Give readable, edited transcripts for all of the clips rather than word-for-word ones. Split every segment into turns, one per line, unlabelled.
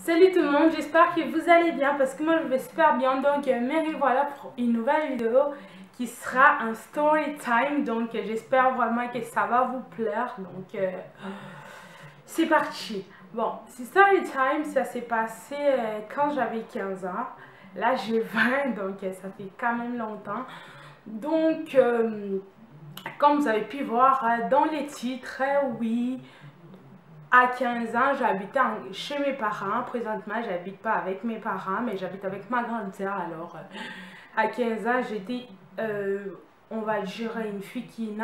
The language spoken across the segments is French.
Salut tout le monde, j'espère que vous allez bien parce que moi je vais super bien. Donc me revoilà pour une nouvelle vidéo qui sera un story time. Donc j'espère vraiment que ça va vous plaire. Donc c'est parti. Bon, ce story time, ça s'est passé quand j'avais 15 ans. Là j'ai 20, donc ça fait quand même longtemps. Donc comme vous avez pu voir dans les titres, oui. À 15 ans, j'habitais chez mes parents. Présentement, j'habite pas avec mes parents, mais j'habite avec ma grande sœur. Alors, à 15 ans, j'étais, on va dire, une fille qui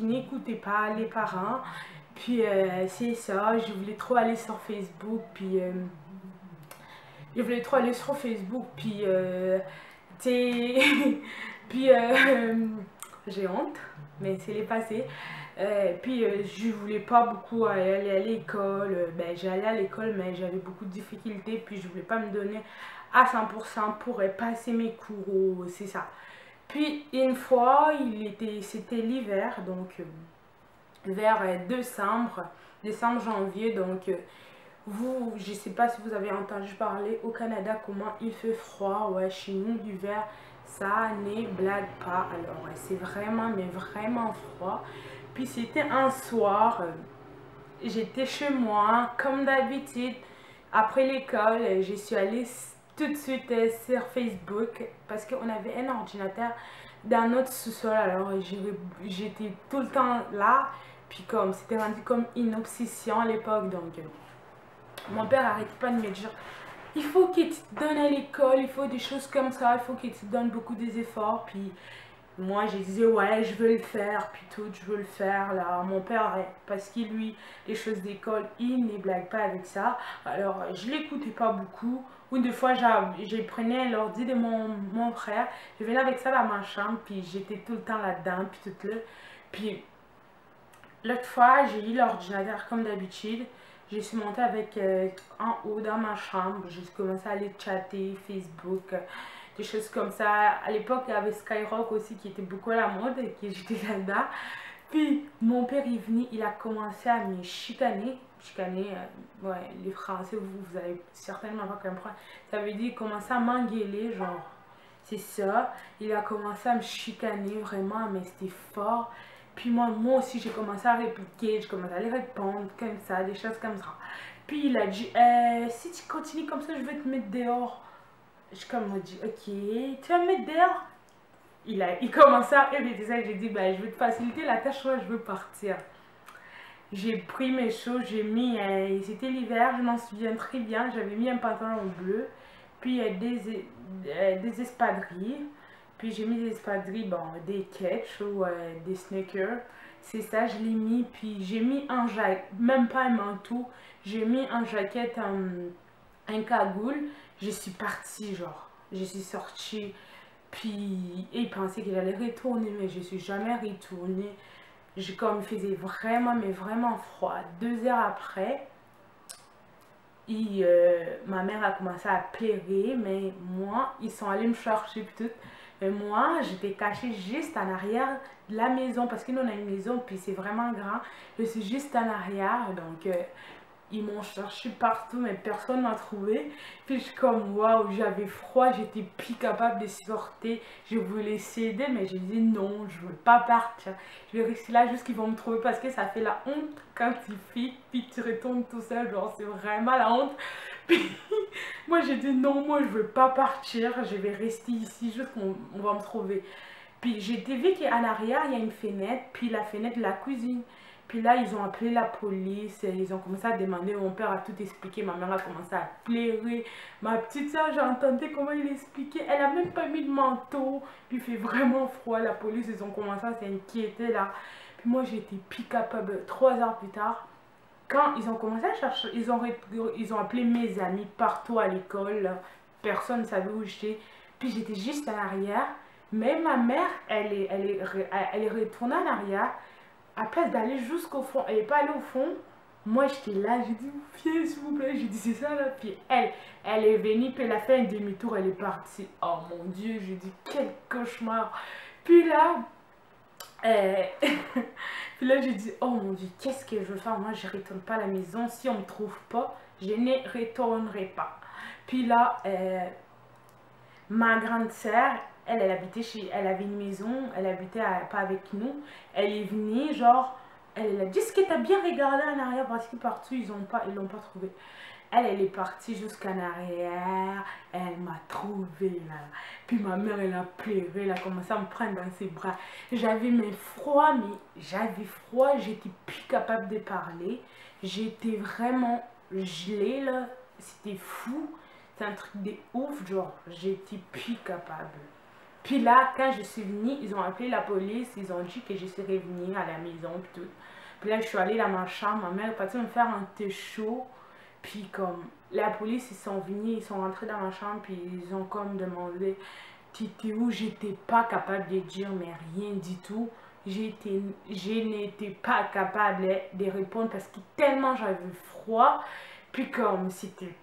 n'écoutait pas les parents. Puis, c'est ça, je voulais trop aller sur Facebook. Puis, t'sais, puis, j'ai honte, mais c'est les passé. Je voulais pas beaucoup aller à l'école. Ben, j'allais à l'école, mais j'avais beaucoup de difficultés. Puis, je voulais pas me donner à 100% pour passer mes cours. C'est ça. Puis, une fois, c'était l'hiver, donc vers décembre, janvier. Donc, je sais pas si vous avez entendu parler au Canada comment il fait froid. Ouais, chez nous, l'hiver, ça ne blague pas. Alors, c'est vraiment, mais vraiment froid. Puis c'était un soir, j'étais chez moi, comme d'habitude. Après l'école, je suis allée tout de suite sur Facebook parce qu'on avait un ordinateur dans notre sous-sol. Alors j'étais tout le temps là. Puis comme c'était rendu comme une obsession à l'époque. Donc mon père arrêtait pas de me dire, il faut que tu te donnes à l'école, il faut des choses comme ça, il faut que tu te donnes beaucoup des efforts. Puis moi, je disais, ouais, je veux le faire, puis tout, je veux le faire, là. Mon père, parce que lui, les choses d'école, il ne blague pas avec ça. Alors, je l'écoutais pas beaucoup. Ou des fois, je prenais l'ordi de mon frère, je venais avec ça dans ma chambre, puis j'étais tout le temps là-dedans, puis tout là. Puis, l'autre fois, j'ai eu l'ordinateur comme d'habitude. Je suis montée avec en haut dans ma chambre. J'ai commencé à aller chatter, Facebook, des choses comme ça. À l'époque, il y avait Skyrock aussi qui était beaucoup à la mode et que j'étais là-dedans. Puis mon père est venu, il a commencé à me chicaner. Chicaner, ouais, les Français, vous allez certainement pas comprendre. Ça veut dire commencer à m'engueuler, genre. C'est ça. Il a commencé à me chicaner vraiment, mais c'était fort. Puis moi aussi, j'ai commencé à répliquer, j'ai commencé à les répondre comme ça, des choses comme ça. Puis il a dit, si tu continues comme ça, je vais te mettre dehors. Je comme dit, ok, tu vas me mettre dehors. Il commençait à répéter ça, j'ai dit, ben, je vais te faciliter la tâche, moi je veux partir. J'ai pris mes choses, j'ai mis, c'était l'hiver, je m'en souviens très bien, j'avais mis un pantalon bleu, puis des espadrilles. Puis j'ai mis des espadrilles, bon, des catchs ou des sneakers. C'est ça, je l'ai mis. Puis j'ai mis un jacket, même pas un manteau. J'ai mis un jacket, un cagoule. Je suis partie, genre. Je suis sortie. Puis ils pensaient que j'allais retourner, mais je suis jamais retournée. Comme il faisait vraiment, mais vraiment froid. 2 heures après, ma mère a commencé à pleurer, mais moi, ils sont allés me chercher tout. Mais moi, j'étais cachée juste en arrière de la maison parce que nous, on a une maison, puis c'est vraiment grand. Je suis juste en arrière, donc ils m'ont cherché partout, mais personne m'a trouvé. Puis je suis comme, waouh, j'avais froid, j'étais plus capable de sortir. Je voulais céder, mais j'ai dit non, je veux pas partir. Je vais rester là jusqu'ils vont me trouver parce que ça fait la honte quand tu fais, puis tu retournes tout seul, genre c'est vraiment la honte. Puis moi j'ai dit non, moi je veux pas partir, je vais rester ici jusqu'on va me trouver. Puis j'ai vu qu'en arrière il y a une fenêtre, puis la fenêtre de la cuisine. Puis là, ils ont appelé la police, ils ont commencé à demander, mon père a tout expliqué, ma mère a commencé à pleurer. Ma petite soeur, j'ai entendu comment il expliquait, elle a même pas mis de manteau, puis il fait vraiment froid, la police, ils ont commencé à s'inquiéter là. Puis moi, j'étais plus capable, 3 heures plus tard, quand ils ont commencé à chercher, ils ont appelé mes amis partout à l'école, personne ne savait où j'étais, puis j'étais juste en arrière, mais ma mère, elle est retournée en arrière. À place d'aller jusqu'au fond, elle n'est pas allée au fond. Moi, j'étais là, j'ai dit, viens s'il vous plaît. J'ai dit, c'est ça là. Puis elle est venue, puis elle a fait un demi-tour, elle est partie. Oh mon Dieu, j'ai dit, quel cauchemar. Puis là, puis là, j'ai dit, oh mon Dieu, qu'est-ce que je veux faire? Moi, je ne retourne pas à la maison. Si on ne me trouve pas, Je ne retournerai pas. Puis là, ma grande sœur, elle habitait elle avait une maison, elle habitait pas avec nous. Elle est venue, genre, elle a dit, est-ce que t'as bien regardé en arrière parce que partout, ils l'ont pas trouvé. Elle est partie jusqu'en arrière, elle m'a trouvé là. Puis ma mère, elle a pleuré, elle a commencé à me prendre dans ses bras. J'avais j'avais froid, j'étais plus capable de parler. J'étais vraiment gelée là, c'était fou. C'est un truc de ouf, genre, j'étais plus capable. Puis là, quand je suis venue, ils ont appelé la police, ils ont dit que je serais venue à la maison, puis tout. Puis là, je suis allée dans ma chambre, ma mère est partie me faire un thé chaud. Puis comme, la police, ils sont venus, ils sont rentrés dans ma chambre, puis ils ont comme demandé, t'étais où? J'étais pas capable de dire, mais rien du tout. Je n'étais pas capable de répondre parce que tellement j'avais froid. Puis comme, c'était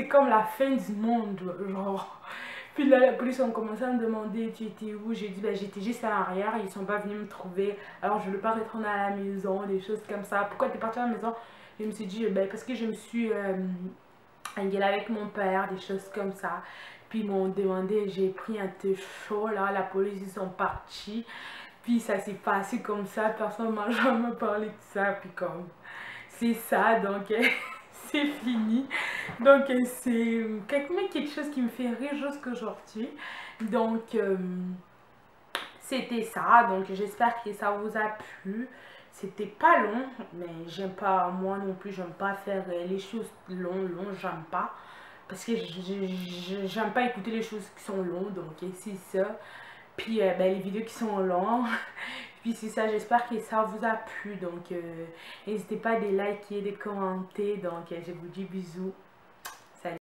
comme la fin du monde, genre. Puis là, la police ont commencé à me demander, tu étais où? J'ai dit, ben, j'étais juste à l'arrière, ils sont pas venus me trouver. Alors, je ne veux pas retourner à la maison, des choses comme ça. Pourquoi tu es parti à la maison? Je me suis dit, ben, parce que je me suis engueulée avec mon père, des choses comme ça. Puis ils m'ont demandé, j'ai pris un thé chaud, là, la police, ils sont partis. Puis ça s'est passé comme ça, personne ne m'a jamais parlé de ça. Puis comme, c'est ça, donc c'est fini. Donc c'est quelque chose qui me fait rire jusqu'à aujourd'hui. Donc c'était ça, donc j'espère que ça vous a plu. C'était pas long, mais j'aime pas, moi non plus, j'aime pas faire les choses longues, j'aime pas. Parce que j'aime pas écouter les choses qui sont longues, donc c'est ça. Puis ben, les vidéos qui sont longues. Puis c'est ça, j'espère que ça vous a plu. Donc n'hésitez pas à liker, de commenter. Donc je vous dis bisous.